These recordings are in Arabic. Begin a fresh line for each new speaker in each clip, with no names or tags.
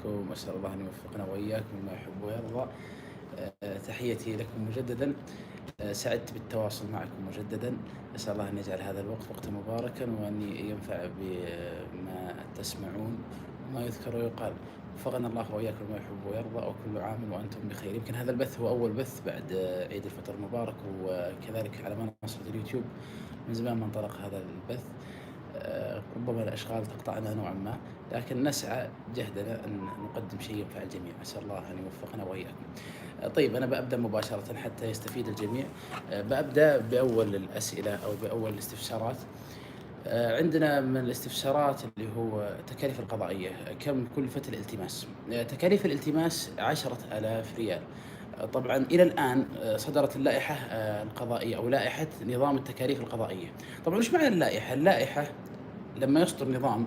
عليكم، أسأل الله أن يوفقنا وإياكم لما يحب ويرضى. تحيتي لكم مجددا. سعدت بالتواصل معكم مجددا. أسأل الله أن يجعل هذا الوقت وقتا مباركا وأن ينفع بما تسمعون وما يذكر ويقال. وفقنا الله وإياكم لما يحب ويرضى، وكل عام وأنتم بخير. يمكن هذا البث هو أول بث بعد عيد الفطر المبارك، وكذلك على منصة اليوتيوب من زمان ما انطلق هذا البث. ربما الأشغال تقطعنا نوعا ما، لكن نسعى جهدنا أن نقدم شيء ينفع الجميع. أسأل الله أن يوفقنا وإياكم. طيب، أنا بأبدأ مباشرة حتى يستفيد الجميع. بأبدأ بأول الأسئلة أو بأول الاستفسارات. عندنا من الاستفسارات اللي هو تكاليف القضائية، كم كلفة الالتماس؟ تكاليف الالتماس 10,000 ريال. طبعا إلى الآن صدرت اللائحة القضائية أو لائحة نظام التكاليف القضائية. طبعا وش معنى اللائحة؟ اللائحة لما يصدر نظام،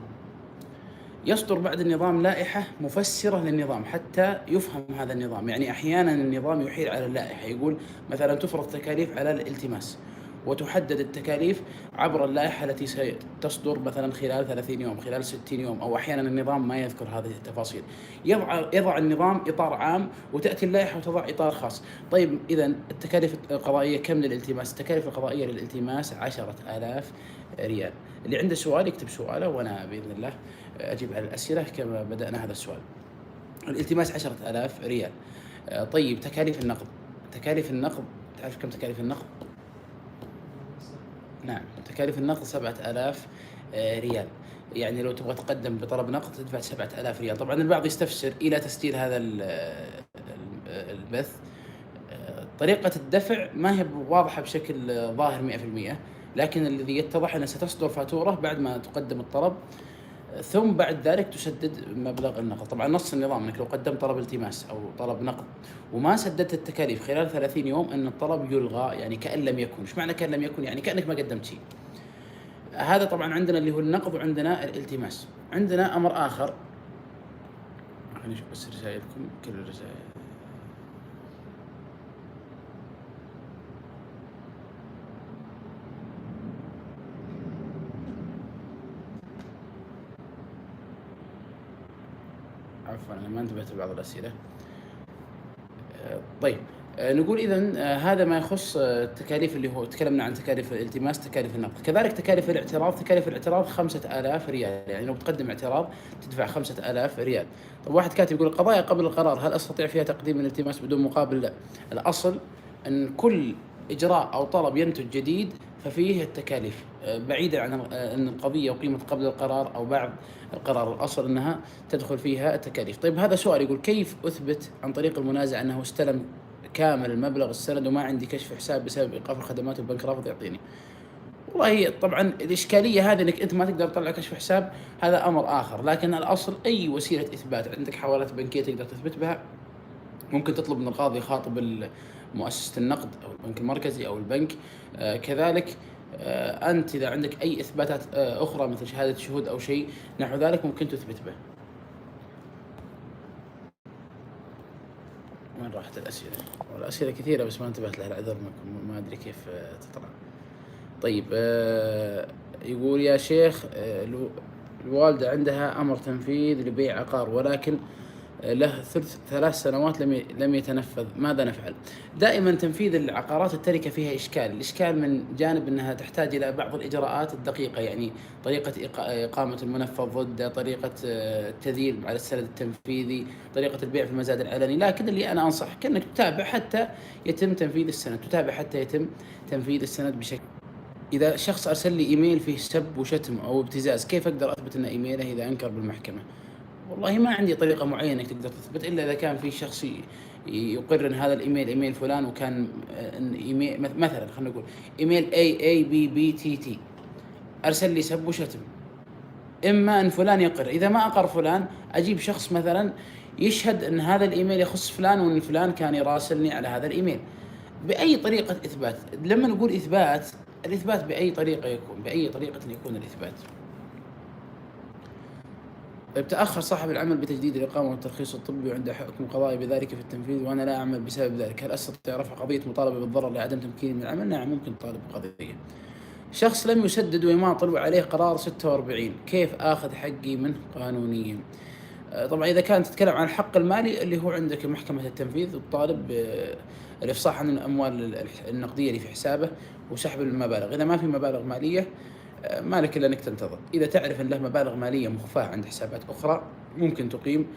يصدر بعد النظام لائحة مفسرة للنظام حتى يفهم هذا النظام. يعني أحيانا النظام يحيل على اللائحة، يقول مثلا تفرض تكاليف على الالتماس، وتحدد التكاليف عبر اللائحة التي ستصدر مثلا خلال 30 يوم، خلال 60 يوم، أو أحيانا النظام ما يذكر هذه التفاصيل. يضع النظام إطار عام، وتأتي اللائحة وتضع إطار خاص. طيب إذا التكاليف القضائية كم للالتماس؟ التكاليف القضائية للالتماس 10,000 ريال. اللي عنده سؤال يكتب سؤاله، وأنا بإذن الله أجيب على الأسئلة كما بدأنا هذا السؤال. الالتماس 10,000 ريال. طيب تكاليف النقد. تكاليف النقد، تعرف كم تكاليف النقد؟ نعم، تكاليف النقد 7,000 ريال. يعني لو تبغى تقدم بطلب نقد تدفع 7,000 ريال. طبعا البعض يستفسر إلى تسجيل هذا البث. طريقة الدفع ما هي واضحة بشكل ظاهر 100%، لكن الذي يتضح أنها ستصدر فاتورة بعد ما تقدم الطلب، ثم بعد ذلك تسدد مبلغ النقد. طبعا نص النظام انك لو قدمت طلب التماس او طلب نقد وما سددت التكاليف خلال 30 يوم ان الطلب يلغى، يعني كأن لم يكن. ايش معنى كأن لم يكن؟ يعني كأنك ما قدمت شيء. هذا طبعا عندنا اللي هو النقد، وعندنا الالتماس. عندنا امر اخر، خلينا نشوف بس رسائلكم، كل الرسائل. عفوا انا ما انتبهت لبعض الاسئله. طيب، نقول إذن هذا ما يخص التكاليف اللي هو تكلمنا عن تكاليف الالتماس، تكاليف النقد. كذلك تكاليف الاعتراض. تكاليف الاعتراض 5,000 ريال، يعني لو بتقدم اعتراض تدفع 5,000 ريال. طب واحد كاتب يقول القضايا قبل القرار هل أستطيع فيها تقديم الالتماس بدون مقابل؟ لا. الأصل أن كل إجراء أو طلب ينتج جديد ففيه التكاليف، بعيدا عن أن القضية أقيمت قبل القرار أو بعد القرار. الأصل أنها تدخل فيها التكاليف. طيب هذا سؤال يقول كيف أثبت عن طريق المنازع أنه استلم كامل المبلغ السند وما عندي كشف حساب بسبب إيقاف الخدمات والبنك رافض يعطيني؟ والله طبعا الإشكالية هذه أنك أنت ما تقدر تطلع كشف حساب، هذا أمر آخر. لكن الأصل أي وسيلة إثبات، عندك حوالات بنكية تقدر تثبت بها، ممكن تطلب من القاضي يخاطب مؤسسة النقد أو البنك المركزي أو البنك. كذلك أنت إذا عندك أي إثباتات أخرى مثل شهادة شهود أو شيء نحو ذلك ممكن تثبت به. وين راحت الأسئلة؟ والأسئلة كثيرة بس ما انتبهت لها، العذر منكم، ما أدري كيف تطلع. طيب، يقول يا شيخ، الوالدة عندها أمر تنفيذ لبيع عقار، ولكن له 3 سنوات لم يتنفذ، ماذا نفعل؟ دائما تنفيذ العقارات التركة فيها إشكال. الإشكال من جانب أنها تحتاج إلى بعض الإجراءات الدقيقة، يعني طريقة إقامة المنفذ ضده، طريقة التذييل على السند التنفيذي، طريقة البيع في المزاد العلني. لكن اللي أنا أنصحك أنك تتابع حتى يتم تنفيذ السند، تتابع حتى يتم تنفيذ السند بشكل. إذا شخص أرسل لي إيميل فيه سب وشتم أو ابتزاز، كيف أقدر أثبت أن إيميله إذا أنكر بالمحكمة؟ والله ما عندي طريقة معينة انك تقدر تثبت، الا اذا كان في شخص يقر ان هذا الايميل ايميل فلان، وكان إن ايميل مثلا خلينا نقول ايميل AABBTT ارسل لي سب وشتم، اما ان فلان يقر. اذا ما اقر فلان اجيب شخص مثلا يشهد ان هذا الايميل يخص فلان، وان فلان كان يراسلني على هذا الايميل. باي طريقة اثبات. لما نقول اثبات، الاثبات باي طريقة يكون، باي طريقة يكون الاثبات. تأخر صاحب العمل بتجديد الإقامة والترخيص الطبي وعنده حكم قضائي بذلك في التنفيذ وأنا لا أعمل بسبب ذلك، هل أستطيع رفع قضية مطالبة بالضرر لعدم تمكيني من العمل؟ نعم، ممكن تطالب بقضية. شخص لم يسدد ويماطل وعليه قرار 46، كيف آخذ حقي منه قانونيا؟ طبعا إذا كانت تتكلم عن الحق المالي اللي هو عندك محكمة التنفيذ وتطالب بالإفصاح عن الأموال النقدية اللي في حسابه وسحب المبالغ. إذا ما في مبالغ مالية ما لك إلا أنك تنتظر. إذا تعرف أن له مبالغ مالية مخفاة عند حسابات أخرى ممكن تقيم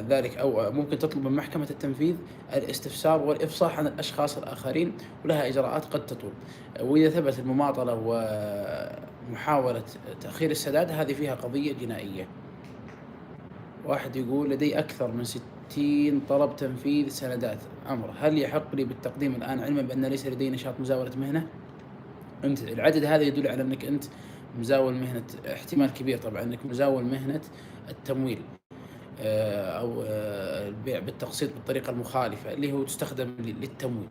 ذلك، أو ممكن تطلب من محكمة التنفيذ الاستفسار والإفصاح عن الأشخاص الآخرين، ولها إجراءات قد تطول. وإذا ثبت المماطلة ومحاولة تأخير السداد هذه فيها قضية جنائية. واحد يقول لدي أكثر من 60 طلب تنفيذ سندات أمر، هل يحق لي بالتقديم الآن علما بأن ليس لدي نشاط مزاولة مهنة؟ أنت العدد هذا يدل على أنك أنت مزاول مهنة، احتمال كبير طبعا أنك مزاول مهنة التمويل أو البيع بالتقسيط بالطريقة المخالفة اللي هو تستخدم للتمويل.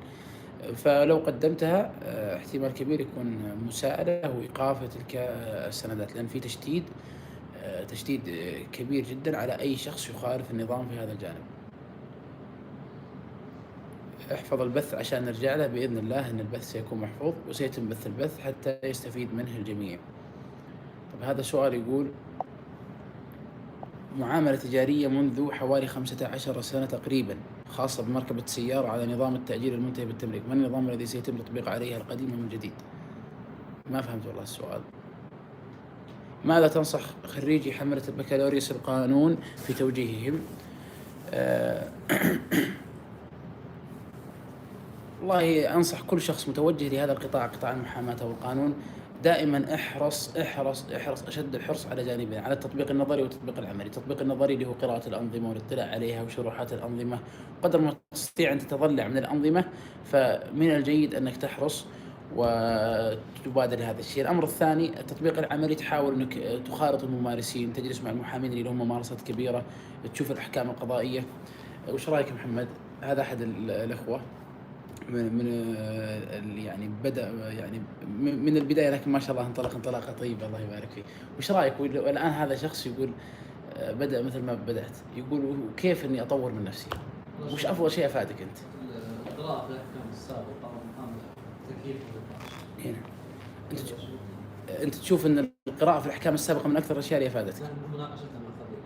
فلو قدمتها احتمال كبير يكون مساءلة وإيقاف تلك السندات، لأن في تشديد كبير جدا على أي شخص يخالف النظام في هذا الجانب. احفظ البث عشان نرجع له بإذن الله، أن البث سيكون محفوظ وسيتم بث البث حتى يستفيد منه الجميع. طب هذا سؤال يقول معاملة تجارية منذ حوالي 15 سنة تقريبا خاصة بمركبة سيارة على نظام التأجير المنتهي بالتمليك، ما النظام الذي سيتم تطبيق عليها القديم من جديد؟ ما فهمت والله السؤال. ماذا تنصح خريجي حملة البكالوريوس القانون في توجيههم؟ والله أنصح كل شخص متوجه لهذا القطاع، قطاع المحاماة والقانون، دائما احرص أشد الحرص على جانبين، على التطبيق النظري والتطبيق العملي. التطبيق النظري اللي هو قراءة الأنظمة والاطلاع عليها وشروحات الأنظمة، قدر ما تستطيع أن تتضلع من الأنظمة فمن الجيد أنك تحرص وتبادر هذا الشيء. الأمر الثاني التطبيق العملي، تحاول أنك تخالط الممارسين، تجلس مع المحامين اللي لهم ممارسات كبيرة، تشوف الأحكام القضائية. وش رأيك محمد؟ هذا أحد الأخوة من يعني بدأ يعني من البداية، لكن ما شاء الله انطلق انطلاقة طيبة الله يبارك فيه. وش رأيك؟ والآن هذا شخص يقول بدأ مثل ما بدأت، يقول كيف إني أطور من نفسي؟ وش أفضل شيء أفادك أنت؟
القراءة في الأحكام السابقة ومحاولة تكييف
هنا أنت تشوف أن القراءة في الأحكام السابقة من أكثر الأشياء اللي أفادتك؟
مناقشتها مع الخبير.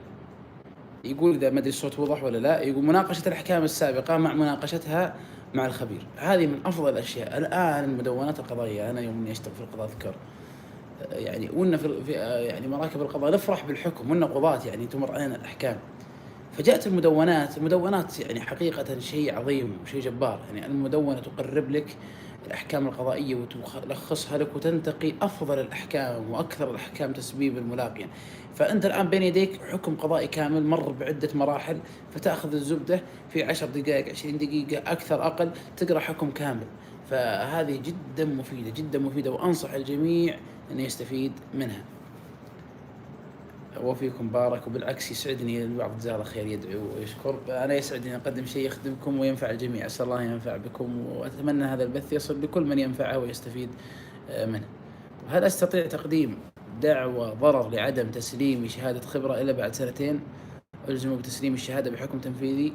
يقول إذا ما أدري الصوت وضح ولا لا، يقول مناقشة الأحكام السابقة مع مناقشتها مع الخبير، هذه من أفضل الأشياء. الآن المدونات القضائية، أنا يوم أشتغل في القضاء أذكر يعني وإن في يعني مراكب القضاء نفرح بالحكم وإن قضاة يعني تمر علينا الأحكام، فجاءت المدونات يعني حقيقة شيء عظيم وشيء جبار. يعني المدونة تقرب لك الأحكام القضائية وتلخصها لك وتنتقي أفضل الأحكام وأكثر الأحكام تسبيبا ملاقيا. فأنت الآن بين يديك حكم قضائي كامل مر بعدة مراحل، فتأخذ الزبدة في 10 دقائق 20 دقيقة أكثر أقل تقرأ حكم كامل. فهذه جدا مفيدة وأنصح الجميع أن يستفيد منها. وفيكم بارك، وبالعكس يسعدني البعض جزاه الله خير يدعو ويشكر، أنا يسعدني أن أقدم شيء يخدمكم وينفع الجميع. أسأل الله ينفع بكم، وأتمنى هذا البث يصل لكل من ينفعه ويستفيد منه. هل أستطيع تقديم دعوى ضرر لعدم تسليم شهادة خبرة إلا بعد 2 سنين ألزم بتسليم الشهادة بحكم تنفيذي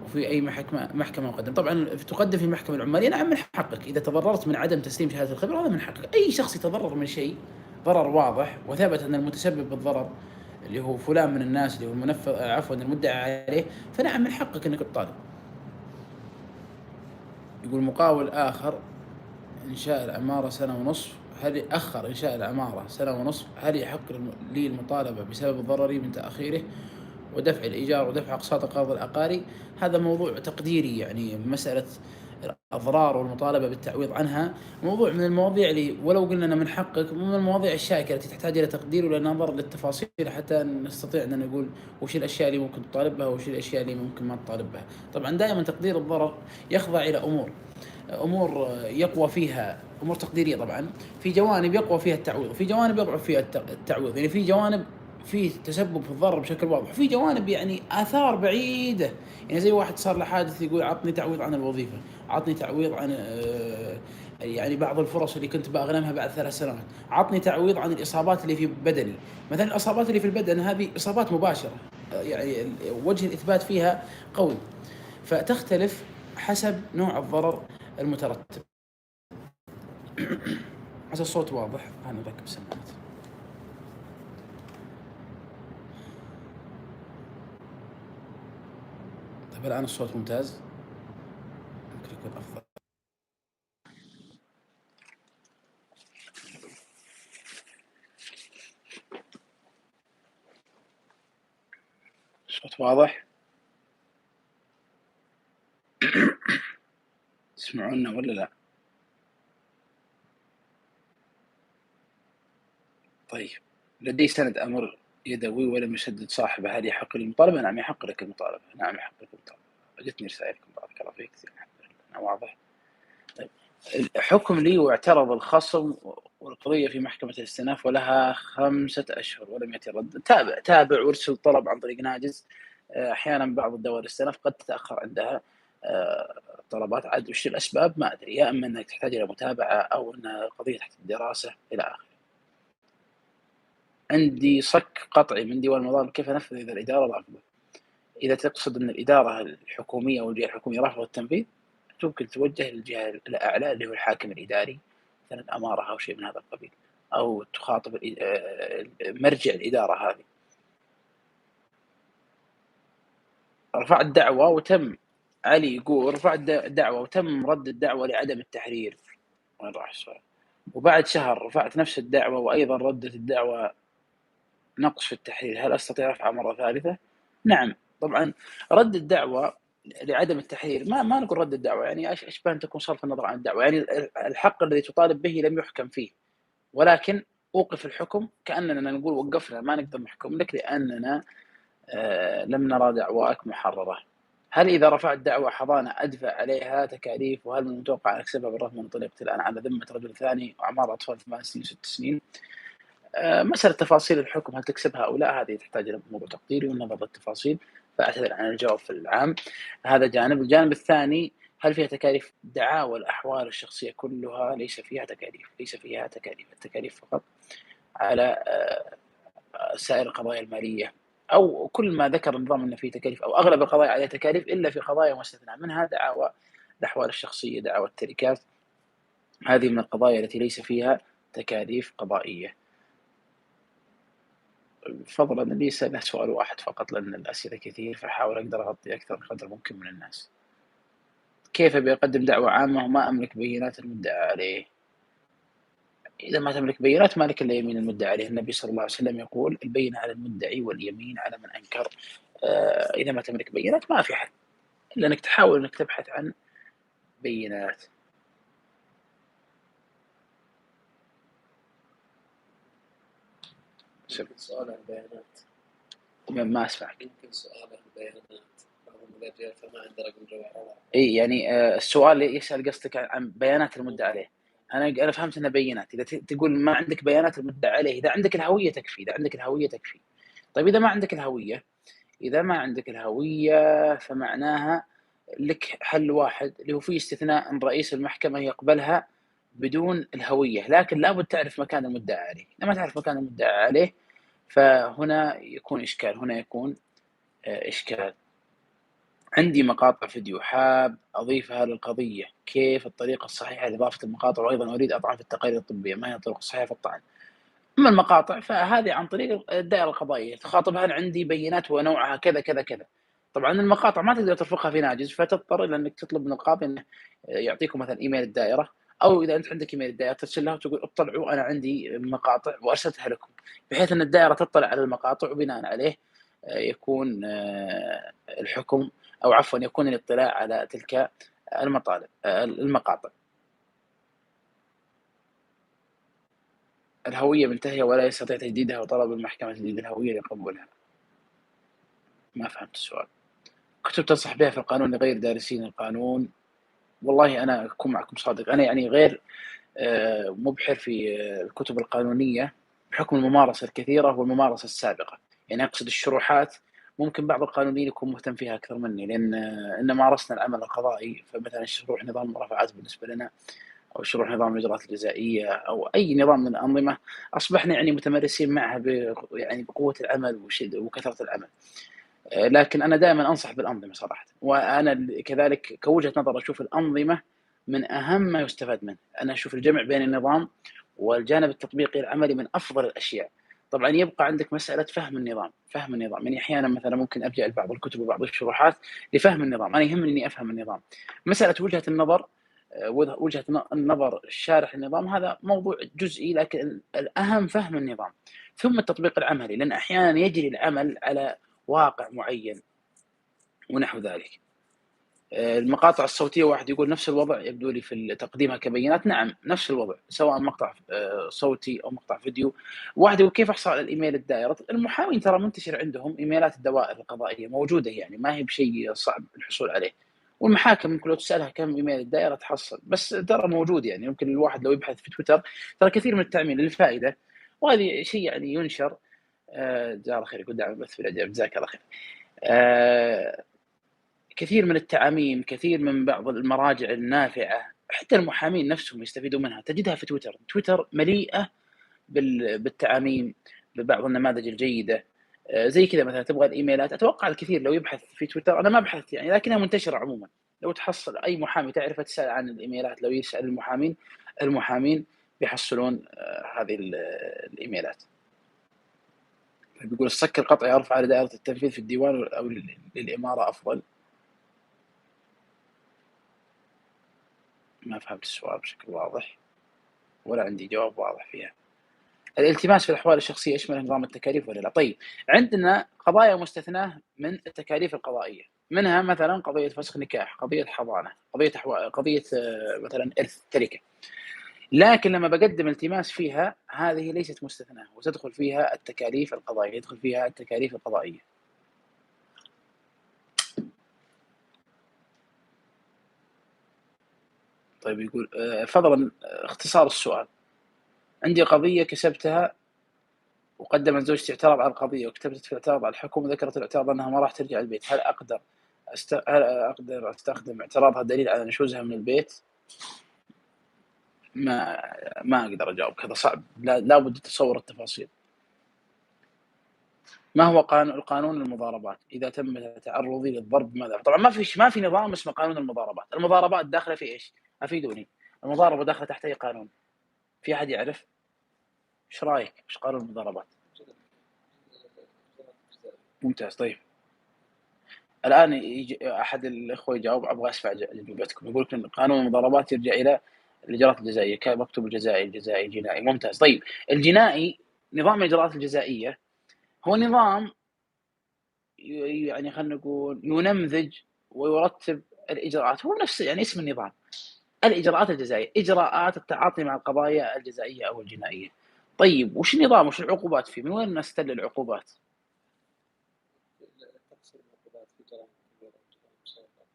وفي أي محكمة أقدم؟ طبعا تقدم في المحكمة العمالية، نعم من حقك. إذا تضررت من عدم تسليم شهادة الخبرة هذا من حقك. أي شخص يتضرر من شيء ضرر واضح وثبت أن المتسبب بالضرر اللي هو فلان من الناس اللي هو المدعى عليه، فنعم من حقك أنك تطالب. يقول مقاول آخر إنشاء العمارة 1.5 سنة، هل أخر إنشاء العمارة 1.5 سنة، هل يحق لي المطالبة بسبب ضرري من تأخيره ودفع الإيجار ودفع أقساط قرض العقاري؟ هذا موضوع تقديري، يعني مسألة الأضرار والمطالبة بالتعويض عنها موضوع من المواضيع اللي ولو قلنا أنه من حقك من المواضيع الشائكة التي تحتاج إلى تقدير وإلى نظر للتفاصيل حتى نستطيع أن نقول وش الأشياء اللي ممكن تطالب بها وش الأشياء اللي ممكن ما تطالب بها. طبعا دائما تقدير الضرر يخضع إلى أمور يقوى فيها أمور تقديرية. طبعا في جوانب يقوى فيها التعويض وفي جوانب يضعف فيها التعويض، يعني في جوانب في تسبب في الضرر بشكل واضح، في جوانب يعني آثار بعيدة. يعني زي واحد صار له حادث يقول عطني تعويض عن الوظيفة، عطني تعويض عن يعني بعض الفرص اللي كنت بأغنمها بعد 3 سنوات، عطني تعويض عن الإصابات اللي في بدني. مثلا الإصابات اللي في البدن هذه إصابات مباشرة، يعني وجه الإثبات فيها قوي، فتختلف حسب نوع الضرر المترتب. عسى الصوت واضح، أنا أركب سماعات. طيب الآن الصوت ممتاز، ممكن يكون أفضل. الصوت واضح؟ تسمعونا ولا لا؟ طيب، لدي سند أمر يدوي ولم يسدد صاحبه، هل يحق للمطالبة؟ نعم يحق لك المطالبة، نعم يحق لك المطالبة. جتني رسائلكم بارك الله فيك، الحمد لله أنا واضح. طيب، الحكم لي واعترض الخصم والقضية في محكمة الاستئناف ولها 5 أشهر ولم يأتي الرد. تابع وارسل طلب عن طريق ناجز. أحيانا بعض الدول الاستئناف قد تتأخر عندها طلبات، عاد وش الأسباب ما أدري، يا إما أنك تحتاج إلى متابعة أو أن القضية تحت الدراسة إلى آخره. عندي صك قطعي من ديوان المظالم، كيف أنفذ إذا الإدارة رافضة؟ إذا تقصد أن الإدارة الحكومية أو الجهة الحكومية رافضة التنفيذ، ممكن توجه للجهة الأعلى اللي هو الحاكم الإداري، مثلا الأمارة أو شيء من هذا القبيل، أو تخاطب مرجع الإدارة هذه. رفعت دعوة وتم، علي يقول رفعت دعوة وتم رد الدعوة لعدم التحرير. وين راح السؤال؟ وبعد شهر رفعت نفس الدعوة وأيضا ردت الدعوة نقص في التحرير، هل أستطيع رفعها مرة ثالثة؟ نعم طبعا. رد الدعوة لعدم التحرير ما نقول رد الدعوة، يعني أشبه أن تكون صرف النظر عن الدعوة، يعني الحق الذي تطالب به لم يحكم فيه، ولكن أوقف الحكم، كأننا نقول وقفنا ما نقدر نحكم لك لأننا لم نرى دعواك محررة. هل إذا رفعت دعوة حضانة أدفع عليها تكاليف، وهل من المتوقع أن أكسبها بالرغم من طلقت الآن على ذمة رجل ثاني وأعمار أطفال 8 سنين 6 سنين؟ مسألة تفاصيل الحكم هل تكسبها أو لا هذه تحتاج إلى موضوع تقديري والنظر للتفاصيل، فأعتذر عن الجواب في العام. هذا جانب. الجانب الثاني، هل فيها تكاليف؟ دعاوى الأحوال الشخصية كلها ليس فيها تكاليف، ليس فيها تكاليف، التكاليف فقط على سائر القضايا المالية، أو كل ما ذكر النظام أن فيه تكاليف، أو أغلب القضايا عليها تكاليف إلا في قضايا مستثنى منها دعاوى الأحوال الشخصية، دعاوى التركات، هذه من القضايا التي ليس فيها تكاليف قضائية. فضلا لي سأله سؤال واحد فقط لأن الأسئلة كثير، فأحاول أقدر أغطي أكثر قدر ممكن من الناس. كيف بيقدم دعوة عامة وما أملك بينات المدعى عليه؟ إذا ما تملك بينات ما لك إلا يمين المدعى عليه، النبي صلى الله عليه وسلم يقول البينة على المدعي واليمين على من أنكر. إذا ما تملك بينات ما في حل إلا أنك تحاول أنك تبحث عن بينات.
يمكن سؤال عن البيانات.
ما أسمعك.
يمكن سؤال عن البيانات، بعضهم الأجيال فما عنده رقم جوال.
إي يعني السؤال يسأل قصدك عن بيانات المدعى عليه. أنا فهمت أنها بينات. إذا تقول ما عندك بيانات المدعى عليه، إذا عندك الهوية تكفي، إذا عندك الهوية تكفي. طيب إذا ما عندك الهوية، إذا ما عندك الهوية فمعناها لك حل واحد اللي هو فيه استثناء أن رئيس المحكمة يقبلها بدون الهوية، لكن لابد تعرف مكان المدعى عليه. إذا ما تعرف مكان المدعى عليه فهنا يكون إشكال، هنا يكون إشكال. عندي مقاطع فيديو حاب أضيفها للقضية، كيف الطريقة الصحيحة لإضافة المقاطع؟ وأيضا أريد أطعن في التقارير الطبية، ما هي الطرق الصحيحة في الطعن؟ أما المقاطع فهذه عن طريق الدائرة القضائية، تخاطبها هل عندي بينات ونوعها كذا كذا كذا. طبعا المقاطع ما تقدر ترفقها في ناجز، فتضطر إلى أنك تطلب من القاضي أنه يعطيكم مثلا إيميل الدائرة، أو إذا أنت عندك إيميل الدائرة ترسل لها وتقول اطلعوا أنا عندي مقاطع وأرسلتها لكم، بحيث أن الدائرة تطلع على المقاطع وبناء عليه يكون الحكم، أو عفوا يكون الاطلاع على تلك المقاطع. الهوية منتهية ولا يستطيع تجديدها وطلب المحكمة تجديد الهوية لقبولها. ما فهمت السؤال. كتب تنصح بها في القانون لغير دارسين القانون؟ والله أنا أكون معكم صادق، أنا يعني غير مبحر في الكتب القانونية بحكم الممارسة الكثيرة والممارسة السابقة. يعني أقصد الشروحات ممكن بعض القانونيين يكون مهتم فيها أكثر مني، لأن إن مارسنا العمل القضائي، فمثلا شروح نظام المرافعات بالنسبة لنا، أو شروح نظام الإجراءات الجزائية، أو أي نظام من الأنظمة أصبحنا يعني متمرسين معها يعني بقوة العمل وكثرة العمل. لكن أنا دائما أنصح بالأنظمة صراحة، وأنا كذلك كوجهة نظر أشوف الأنظمة من أهم ما يستفاد منه. أنا أشوف الجمع بين النظام والجانب التطبيقي العملي من أفضل الأشياء. طبعا يبقى عندك مسألة فهم النظام. يعني أحيانا مثلا ممكن أرجع لبعض الكتب وبعض الشروحات لفهم النظام. أنا يهمني إني أفهم النظام. مسألة وجهة النظر، وجهة النظر الشارح النظام هذا موضوع جزئي، لكن الأهم فهم النظام ثم التطبيق العملي، لأن أحيانا يجري العمل على واقع معين ونحو ذلك. المقاطع الصوتية واحد يقول نفس الوضع يبدو لي في تقديمها كبيانات. نعم نفس الوضع، سواء مقطع صوتي أو مقطع فيديو. واحد يقول كيف أحصل على الإيميل الدائرة؟ المحامين ترى منتشر عندهم إيميلات الدوائر القضائية موجودة، يعني ما هي بشيء صعب الحصول عليه. والمحاكم ممكن لو تسألها كم إيميل الدائرة تحصل، بس ترى موجود. يعني يمكن الواحد لو يبحث في تويتر ترى كثير من التعميل للفائدة، وهذه شيء يعني ينشر. جزاه الله خير، يقول دعم البث في الإعجاب، جزاك الله خير. كثير من التعاميم، كثير من بعض المراجع النافعة، حتى المحامين نفسهم يستفيدوا منها، تجدها في تويتر. تويتر مليئة بالتعاميم، ببعض النماذج الجيدة. زي كذا مثلا تبغى الإيميلات، أتوقع الكثير لو يبحث في تويتر، أنا ما بحثت يعني لكنها منتشرة عموما. لو تحصل أي محامي تعرفه تسأل عن الإيميلات، لو يسأل المحامين بيحصلون هذه الإيميلات. بيقول الصك القطعي أرفع على دائرة التنفيذ في الديوان أو للإمارة أفضل؟ ما فهمت السؤال بشكل واضح، ولا عندي جواب واضح فيها. الالتماس في الأحوال الشخصية يشمل نظام التكاليف ولا لا؟ طيب، عندنا قضايا مستثناة من التكاليف القضائية، منها مثلا قضية فسخ نكاح، قضية حضانة، قضية مثلا إرث تركة. لكن لما بقدم التماس فيها هذه ليست مستثناة، وتدخل فيها التكاليف القضائية، طيب يقول فضلا اختصار السؤال. عندي قضية كسبتها وقدمت زوجتي اعتراض على القضية، وكتبت في الاعتراض على الحكم، وذكرت الاعتراض أنها ما راح ترجع البيت. هل أقدر أستخدم اعتراضها دليل على نشوزها من البيت؟ ما أقدر أجاوب، هذا صعب، لا بد تصور التفاصيل. ما هو قانون المضاربات؟ إذا تم تعرضي للضرب ماذا؟ طبعا ما في نظام اسمه قانون المضاربات. المضاربات داخلة في إيش؟ أفيدوني. المضاربة داخلة تحت أي قانون؟ في أحد يعرف؟ إيش رأيك؟ إيش قانون المضاربات؟ ممتاز. طيب الآن يجي أحد الإخوة يجاوب، أبغى أسمع أجوبتكم. يقول لك قانون المضاربات يرجع إلى الإجراءات الجزائية، كان مكتوب الجزائي جنائي. ممتاز. طيب الجنائي، نظام الإجراءات الجزائية هو نظام يعني خلينا نقول ينمذج ويرتب الإجراءات، هو نفس يعني اسم النظام. الإجراءات الجزائية إجراءات التعاطي مع القضايا الجزائية أو الجنائية. طيب وش النظام، وش العقوبات فيه؟ من وين نستل العقوبات؟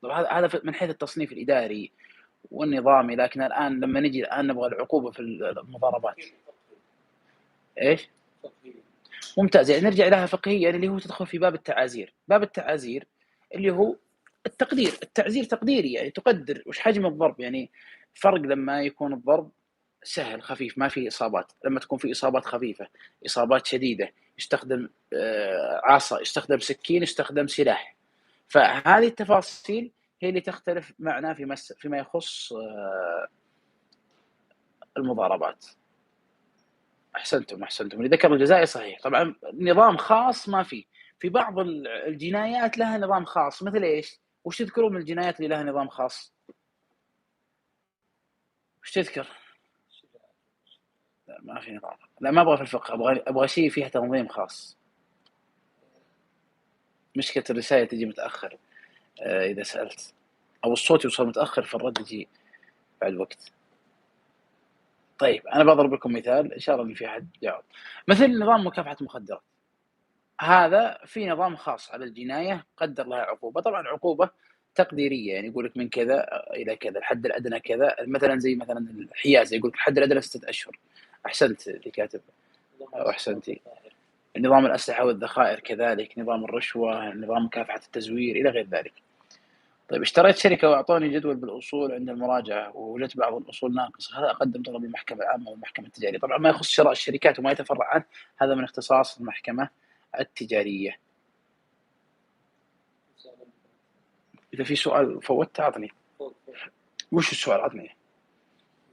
طب هذا من حيث التصنيف الإداري والنظامي، لكن الآن لما نجي نبغى العقوبة في المضاربات إيش؟ ممتاز. يعني نرجع لها فقهيا، اللي هو تدخل في باب التعازير. باب التعازير اللي هو التقدير، التعزير تقديري، يعني تقدر وش حجم الضرب. يعني فرق لما يكون الضرب سهل خفيف ما في إصابات، لما تكون في إصابات خفيفة، إصابات شديدة، يستخدم عصا، يستخدم سكين، يستخدم سلاح. فهذه التفاصيل هي اللي تختلف معنا فيما يخص المضاربات. أحسنتم. اللي ذكر الجزائي صحيح. طبعا نظام خاص ما في بعض الجنايات لها نظام خاص. مثل إيش؟ وش تذكرون من الجنايات اللي لها نظام خاص؟ وش تذكر؟ لا ما في نظام. لا ما أبغى في الفقه، أبغى شيء فيها تنظيم خاص. مشكلة الرسالة تجي متأخر إذا سألت، أو الصوت يوصل متأخر فالرد يجي بعد وقت. طيب أنا بضرب لكم مثال إن شاء الله إن في أحد جاوب. مثل نظام مكافحة المخدرات، هذا في نظام خاص على الجناية قدر لها عقوبة. طبعا عقوبة تقديرية، يعني يقول لك من كذا إلى كذا، الحد الأدنى كذا. مثلا زي مثلا الحيازة يقول لك الحد الأدنى 6 أشهر. أحسنت اللي كاتب، أو أحسنتي. نظام الأسلحة والذخائر كذلك، نظام الرشوة، نظام مكافحة التزوير إلى غير ذلك. طيب اشتريت شركة وأعطوني جدول بالأصول عند المراجعة، ووجدت بعض الأصول ناقصة، هذا أقدم طلب للمحكمة العامة والمحكمة التجارية. طبعا ما يخص شراء الشركات وما يتفرع عنه، هذا من اختصاص المحكمة التجارية. إذا في سؤال فوتت عطني. وش السؤال عطني؟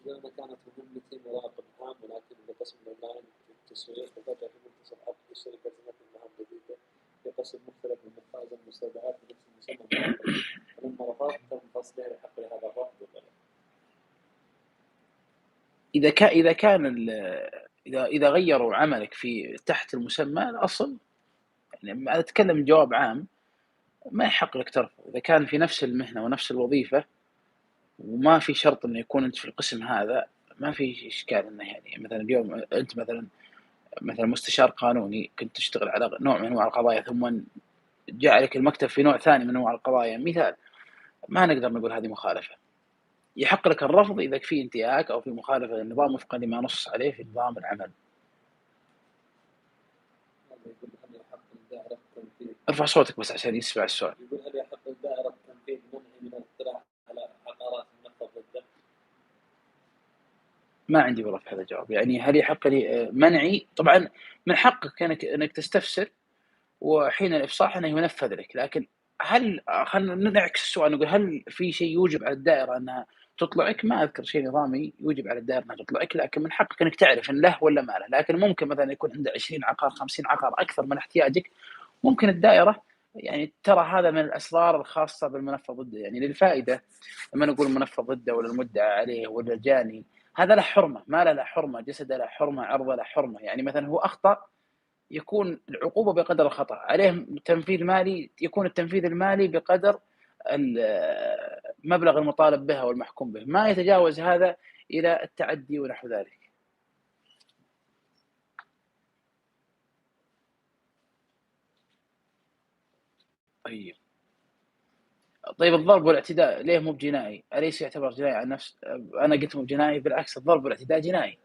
كانت مهمتي مراقب عام، ولكن بقسم الأونلاين كنت
التسويق وفجأة في منتصف عقد الشركة تنفذ مهام جديدة بقسم مختلف من مخازن المستودعات بنفس المسمى المعقد، فلما رفضت تم فصله لحق لهذا الرفض ولا لا؟
إذا غيروا عملك في تحت المسمى الأصل، يعني أنا أتكلم جواب عام، ما يحق لك ترفض. إذا كان في نفس المهنة ونفس الوظيفة وما في شرط إنه يكون أنت في القسم هذا، ما في إشكال إنه يعني مثلا اليوم أنت مثلا مستشار قانوني كنت تشتغل على نوع من أنواع القضايا ثم جعلك المكتب في نوع ثاني من أنواع القضايا مثال، ما نقدر نقول هذه مخالفة. يحق لك الرفض إذا في انتهاك أو في مخالفة للنظام وفقا لما نص عليه في نظام العمل.
هذا يقول هل يحق للدائرة التنفيذ؟
ارفع صوتك بس عشان يسمع السؤال.
يقول هل يحق للدائرة التنفيذ منع من الاطلاع على عقارات المنفذ ضده؟
ما عندي والله في هذا الجواب. يعني هل يحق لي منعي؟ طبعا من حقك انك تستفسر وحين الافصاح انه ينفذ لك، لكن هل خلينا نعكس السؤال نقول هل في شيء يوجب على الدائره انها تطلعك؟ ما اذكر شيء نظامي يوجب على الدائره انها تطلعك، لكن من حقك انك تعرف ان له ولا ما له. لكن ممكن مثلا يكون عنده 20 عقار 50 عقار اكثر من احتياجك، ممكن الدائره يعني ترى هذا من الاسرار الخاصه بالمنفذ ضده، يعني للفائده. لما نقول المنفذ ضده ولا المدعى عليه ولا الجاني، هذا له حرمه، ما له حرمه، جسده له حرمه، عرضه له حرمه. يعني مثلا هو اخطا يكون العقوبه بقدر الخطا، عليه تنفيذ مالي يكون التنفيذ المالي بقدر المبلغ المطالب به والمحكوم به، ما يتجاوز هذا الى التعدي ونحو ذلك. طيب الضرب والاعتداء ليه مو بجنائي؟ أليس يعتبر جنائي عن نفس؟ أنا قلت مو بجنائي، بالعكس الضرب والاعتداء جنائي.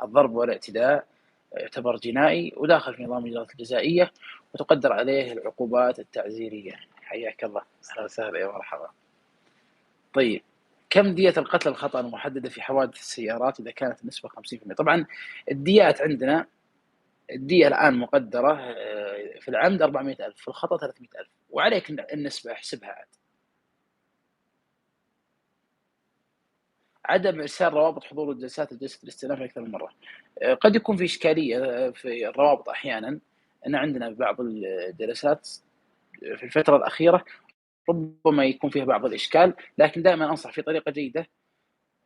الضرب والاعتداء يعتبر جنائي وداخل في نظام الإجراءات الجزائية وتقدر عليه العقوبات التعزيرية. حياك الله، أهلا وسهلا يا مرحبا. طيب كم دية القتل الخطأ المحددة في حوادث السيارات إذا كانت النسبة 50%؟ طبعا الديات عندنا الدية الآن مقدرة في العمد 400,000، في الخطأ 300,000، وعليك النسبة احسبها عاد. عدم إرسال روابط حضور الجلسات جلسة الاستئناف أكثر من مرة. قد يكون في إشكالية في الروابط أحيانًا، أن عندنا بعض الجلسات في الفترة الأخيرة ربما يكون فيها بعض الإشكال، لكن دائمًا أنصح في طريقة جيدة.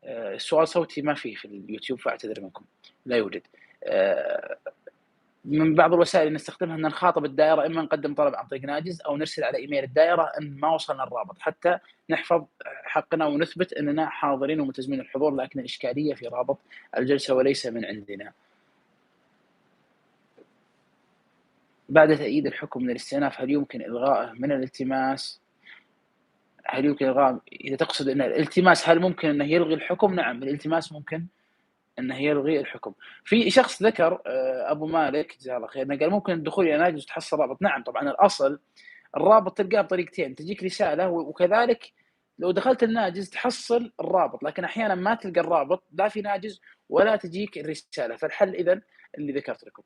السؤال صوتي ما فيه في اليوتيوب فأعتذر منكم، لا يوجد. من بعض الوسائل اللي نستخدمها أن نخاطب الدائرة، إما نقدم طلب عن طريق ناجز أو نرسل على إيميل الدائرة أن ما وصلنا الرابط، حتى نحفظ حقنا ونثبت أننا حاضرين وملتزمين الحضور، لكن الإشكالية في رابط الجلسة وليس من عندنا. بعد تأييد الحكم من الاستئناف هل يمكن إلغائه من الالتماس؟ هل يمكن إلغاء؟ إذا تقصد أن الالتماس هل ممكن أنه يلغي الحكم؟ نعم، الالتماس ممكن أنه يلغي الحكم. في شخص ذكر أبو مالك جزاه الله خير، قال ممكن الدخول إلى ناجز وتحصل رابط. نعم طبعا الأصل الرابط تلقاه بطريقتين، تجيك رسالة وكذلك لو دخلت الناجز تحصل الرابط، لكن أحيانا ما تلقى الرابط لا في ناجز ولا تجيك الرسالة. فالحل إذن اللي ذكرت لكم.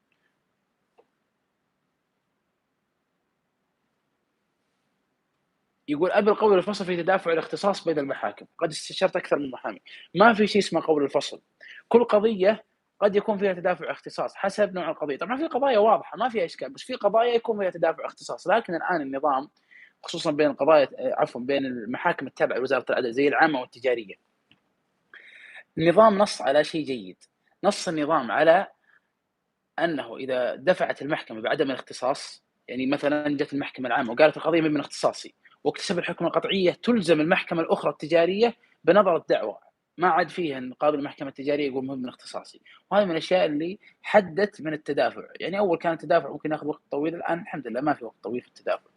يقول أبي القول الفصل في تدافع الاختصاص بين المحاكم، قد استشرت أكثر من محامي. ما في شيء اسمه قول الفصل، كل قضية قد يكون فيها تدافع اختصاص حسب نوع القضية. طبعا في قضايا واضحة ما فيها إشكال، بس في قضايا يكون فيها تدافع اختصاص. لكن الآن النظام خصوصا بين القضايا بين المحاكم التابعة لوزارة العدل زي العامة والتجارية، النظام نص على شيء جيد. نص النظام على أنه إذا دفعت المحكمة بعدم الاختصاص، يعني مثلا جت المحكمة العامة وقالت القضية من اختصاصي واكتسب الحكم القطعية، تلزم المحكمة الأخرى التجارية بنظر الدعوة، ما عاد فيها أن قاضي المحكمة التجارية يقول من اختصاصي. وهذه من الأشياء اللي حدت من التدافع. يعني أول كان التدافع ممكن ياخذ وقت طويل، الآن الحمد لله ما في وقت طويل في التدافع.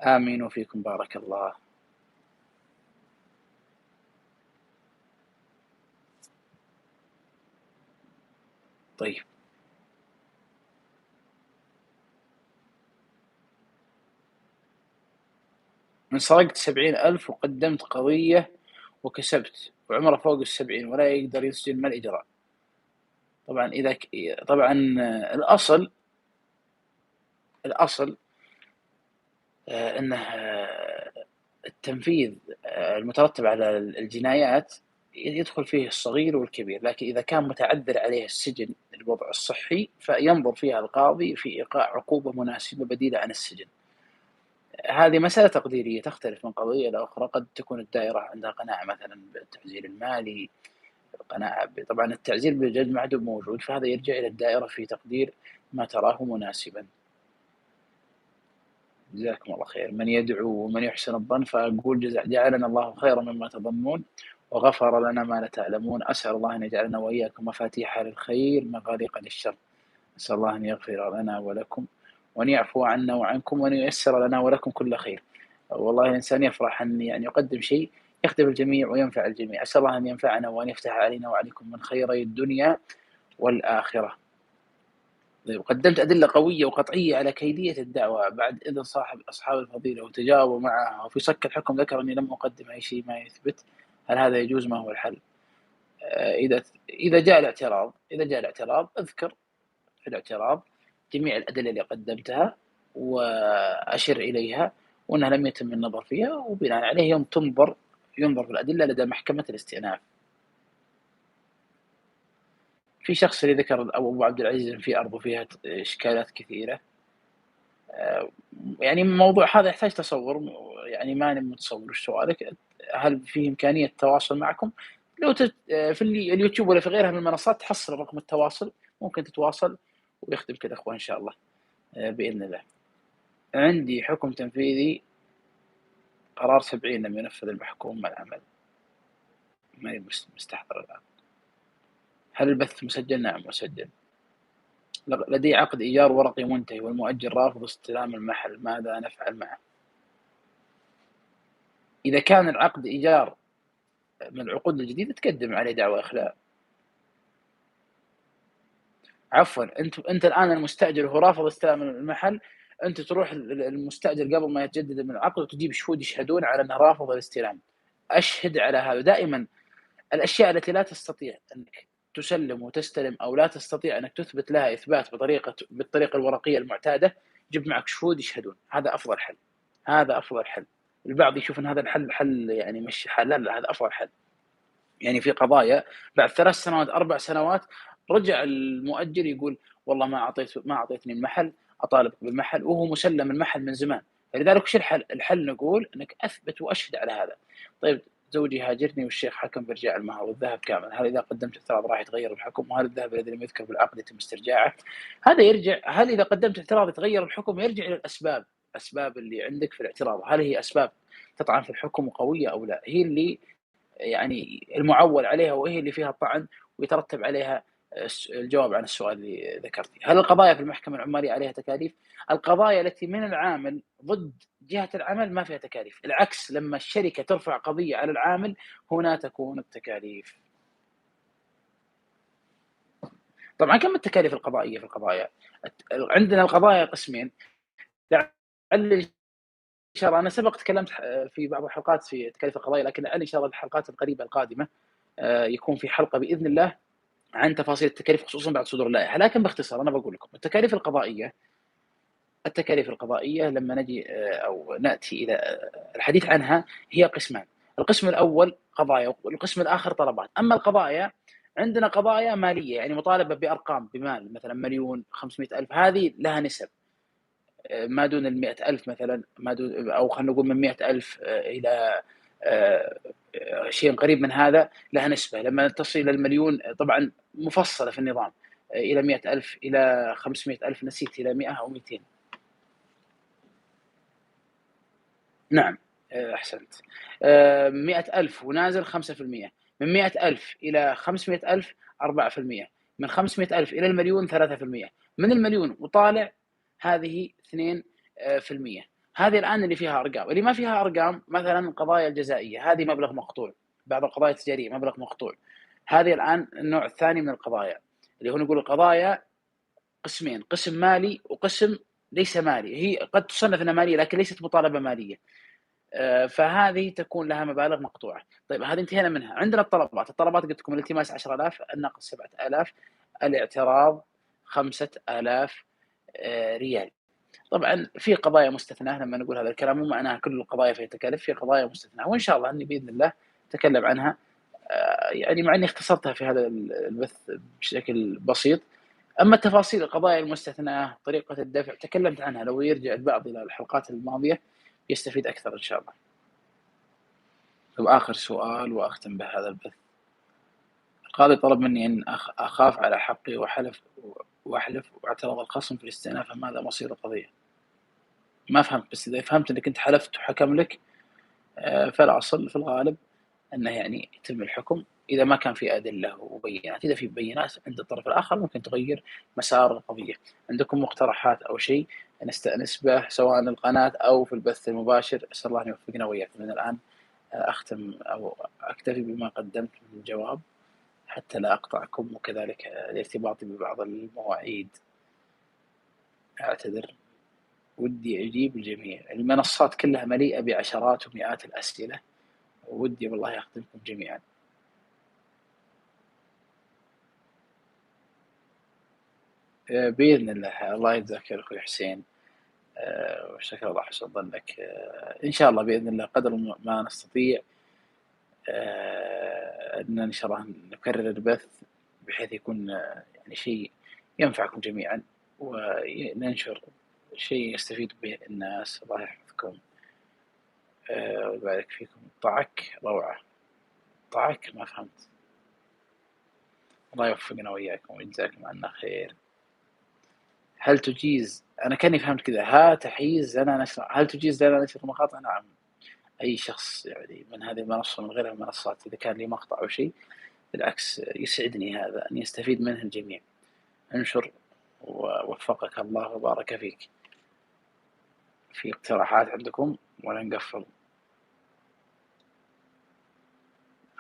آمين وفيكم بارك الله. طيب من سرقت 70,000 وقدمت قضية وكسبت وعمره فوق 70 ولا يقدر يسجل ما الإجراء؟ طبعا طبعا الأصل أنه التنفيذ المترتب على الجنايات يدخل فيه الصغير والكبير، لكن إذا كان متعذر عليه السجن الوضع الصحي، فينظر فيها القاضي في إيقاع عقوبة مناسبة بديلة عن السجن. هذه مسألة تقديرية تختلف من قضية إلى أخرى، قد تكون الدائرة عندها قناعة مثلًا بالتعزير المالي، قناعة طبعًا التعزير بالجلد معدوم موجود، فهذا يرجع إلى الدائرة في تقدير ما تراه مناسبًا. جزاكم الله خير. من يدعو ومن يحسن الظن فأقول جعلنا الله خيرا مما تظنون وغفر لنا ما لا تعلمون. أسأل الله أن يجعلنا وإياكم مفاتيح للخير مغاليق للشر. أسأل الله أن يغفر لنا ولكم وأن يعفو عنا وعنكم وأن ييسر لنا ولكم كل خير. والله الإنسان يفرح أن يعني يقدم شيء يخدم الجميع وينفع الجميع. أسأل الله أن ينفعنا وأن يفتح علينا وعليكم من خيري الدنيا والآخرة. قدمت أدلة قوية وقطعية على كيدية الدعوة بعد إذن أصحاب الفضيلة وتجاوبوا معها، وفي صك الحكم ذكر أني لم أقدم أي شيء ما يثبت. هل هذا يجوز؟ ما هو الحل؟ إذا جاء الاعتراض اذكر في الاعتراض جميع الأدلة اللي قدمتها وأشر إليها وأنها لم يتم النظر فيها، وبناء عليه يوم ينظر في الأدلة لدى محكمة الاستئناف. في شخص اللي ذكر أبو عبد العزيز في أرضه فيها إشكالات كثيرة، يعني الموضوع هذا يحتاج تصور، يعني ماني متصور وش سؤالك. هل في إمكانية التواصل معكم؟ لو في اليوتيوب ولا في غيرها من المنصات تحصل رقم التواصل، ممكن تتواصل ويخدمك الأخوة إن شاء الله بإذن الله. عندي حكم تنفيذي قرار 70 لم ينفذ المحكوم مع العمل. ماني مستحضر الآن. هل البث مسجل؟ نعم مسجل. لدي عقد إيجار ورقي منتهي والمؤجر رافض استلام المحل، ماذا نفعل معه؟ إذا كان العقد إيجار من العقود الجديدة تقدم عليه دعوى إخلاء. عفوا أنت الآن المستأجر وهو رافض استلام المحل، أنت تروح المستأجر قبل ما يتجدد من العقد وتجيب شهود يشهدون على أنه رافض الاستلام. أشهد على هذا. دائما الأشياء التي لا تستطيع أنك تسلم وتستلم أو لا تستطيع أنك تثبت لها إثبات بالطريقة الورقية المعتادة، جيب معك شهود يشهدون. هذا أفضل حل. البعض يشوف أن هذا الحل حل يعني مش حل، لا هذا أفضل حل. يعني في قضايا بعد 3 سنوات 4 سنوات رجع المؤجر يقول والله ما أعطيتني المحل، أطالبك بالمحل وهو مسلم المحل من زمان. فلذلك وش الحل؟ الحل نقول أنك أثبت وأشهد على هذا. طيب زوجي هاجرني والشيخ حكم بإرجاع المهر والذهب كامل، هل إذا قدمت اعتراض راح يتغير الحكم؟ وهل الذهب الذي لم يذكر بالعقد يتم استرجاعه؟ هذا يرجع، هل إذا قدمت اعتراض يتغير الحكم؟ يرجع إلى الأسباب اللي عندك في الاعتراض، هل هي أسباب تطعن في الحكم وقوية أو لا؟ هي اللي يعني المعول عليها وهي اللي فيها الطعن ويترتب عليها الجواب عن السؤال اللي ذكرتيه. هل القضايا في المحكمة العمالية عليها تكاليف؟ القضايا التي من العامل ضد جهة العمل ما فيها تكاليف، العكس لما الشركة ترفع قضية على العامل هنا تكون التكاليف. طبعا كم التكاليف القضائية في القضايا؟ عندنا القضايا قسمين. لعل إن شاء الله أنا سبق تكلمت في بعض الحلقات في تكاليف القضايا، لكن لعل إن شاء الله الحلقات القريبة القادمة يكون في حلقة بإذن الله عن تفاصيل التكاليف خصوصا بعد صدور اللائحة. لكن باختصار أنا بقول لكم التكاليف القضائية لما نجي أو نأتي إلى الحديث عنها هي قسمان. القسم الأول قضايا والقسم الآخر طلبات. أما القضايا عندنا قضايا مالية يعني مطالبة بأرقام بمال مثلا 1,500,000، هذه لها نسب ما دون 100,000 مثلا، ما دون أو خلينا نقول من 100,000 إلى شيء قريب من هذا لها نسبة. لما تصل إلى المليون طبعا مفصلة في النظام، إلى 100,000 إلى 500,000، نسيت إلى 100 أو 200. نعم أحسنت. 100,000 ونازل 5%، من 100,000 إلى 500,000 4%، من 500,000 إلى المليون 3%، من المليون وطالع هذه 2%. هذه الآن اللي فيها أرقام. اللي ما فيها أرقام مثلا القضايا الجزائية، هذه مبلغ مقطوع. بعض القضايا التجارية مبلغ مقطوع. هذه الآن النوع الثاني من القضايا اللي هو نقول القضايا قسمين، قسم مالي وقسم ليس مالي. هي قد تصنف أنها مالية لكن ليست مطالبة مالية، فهذه تكون لها مبالغ مقطوعة. طيب هذه انتهينا منها. عندنا الطلبات قلت لكم الالتماس 10,000، النقص 7,000، الاعتراض 5,000 ريال. طبعا في قضايا مستثناة. لما نقول هذا الكلام مو معناها كل القضايا فيها تكاليف، في قضايا مستثناة وإن شاء الله أني بإذن الله أتكلم عنها، يعني مع أني اختصرتها في هذا البث بشكل بسيط، أما تفاصيل القضايا المستثناة طريقة الدفع تكلمت عنها، لو يرجع البعض إلى الحلقات الماضية يستفيد أكثر إن شاء الله. وآخر سؤال وأختم بهذا البث. القاضي طلب مني أن أخاف على حقي وأحلف واعترض الخصم في الاستئناف، فماذا مصير القضية؟ ما فهمت، بس إذا فهمت أنك أنت حلفت وحكم لك فالأصل في الغالب أنه يعني يتم الحكم إذا ما كان في أدلة وبينات. إذا في بينات عند الطرف الآخر ممكن تغير مسار القضية. عندكم مقترحات أو شيء نستأنس به سواء القناة أو في البث المباشر؟ أسأل الله أن يوفقنا وإياكم. من الآن أختم أو أكتفي بما قدمت من جواب حتى لا أقطعكم، وكذلك لارتباطي ببعض المواعيد أعتذر. ودي أجيب الجميع، المنصات كلها مليئة بعشرات ومئات الأسئلة، ودي والله أخدمكم جميعا. بإذن الله. الله يجزاك خير أخوي حسين، وشكر الله حسن ظنك. إن شاء الله بإذن الله قدر ما نستطيع أن إن شاء الله نكرر البث بحيث يكون يعني شيء ينفعكم جميعا، وننشر شيء يستفيد به الناس. الله يحفظكم ويبارك فيكم. طعك روعة. طعك ما فهمت. الله يوفقنا وإياكم ويجزاكم عنا خير. هل تجيز، أنا كاني فهمت كذا، ها تحيز لنا نشر، هل تجيز لنا نشر مقاطع؟ نعم، أي شخص يعني من هذه المنصة من غير المنصات إذا كان لي مقطع أو شيء بالعكس يسعدني هذا أن يستفيد منه الجميع. انشر ووفقك الله وبارك فيك. في اقتراحات عندكم ولا نقفل؟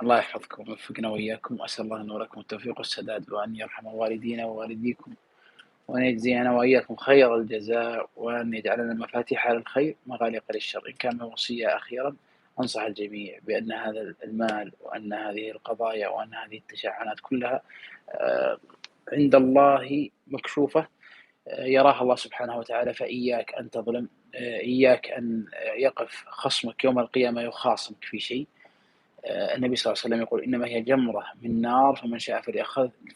الله يحفظكم ويوفقنا وإياكم، وأسأل الله أن لكم التوفيق والسداد، وأن يرحم والدينا ووالديكم، وأن يجزينا وإياكم خير الجزاء، وأن يجعلنا مفاتيح للخير مغاليق للشر. إن كان من وصية أخيرا أنصح الجميع بأن هذا المال وأن هذه القضايا وأن هذه التشحنات كلها عند الله مكشوفة، يراها الله سبحانه وتعالى. فإياك أن تظلم، إياك أن يقف خصمك يوم القيامة يخاصمك في شيء. النبي صلى الله عليه وسلم يقول إنما هي جمرة من نار، فمن شاء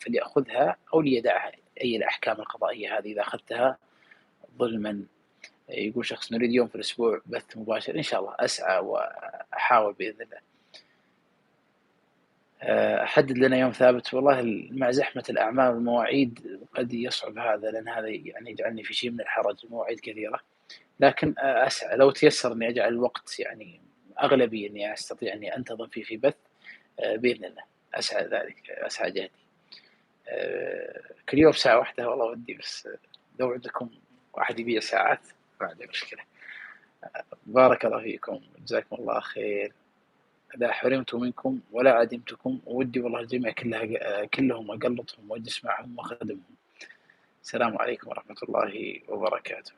فليأخذها أو ليدعها. أي الأحكام القضائية هذه إذا أخذتها ظلما، يقول شخص نريد يوم في الأسبوع بث مباشر، إن شاء الله أسعى وأحاول بإذن الله. أحدد لنا يوم ثابت، والله مع زحمة الأعمال والمواعيد قد يصعب هذا، لأن هذا يعني يجعلني في شيء من الحرج، المواعيد كثيرة. لكن أسعى لو تيسر أني أجعل الوقت يعني أغلبي أني أستطيع أني أنتظم فيه في بث بإذن الله. أسعى ذلك، أسعى جهدي. كل يوم ساعة واحدة والله ودي، بس لو عندكم واحد يبيع ساعات ما عندي مشكلة. بارك الله فيكم، جزاكم الله خير. لا حرمت منكم ولا عدمتكم، ودي والله الجميع كلهم أقلطهم وأجلس معهم وأخدمهم. السلام عليكم ورحمة الله وبركاته.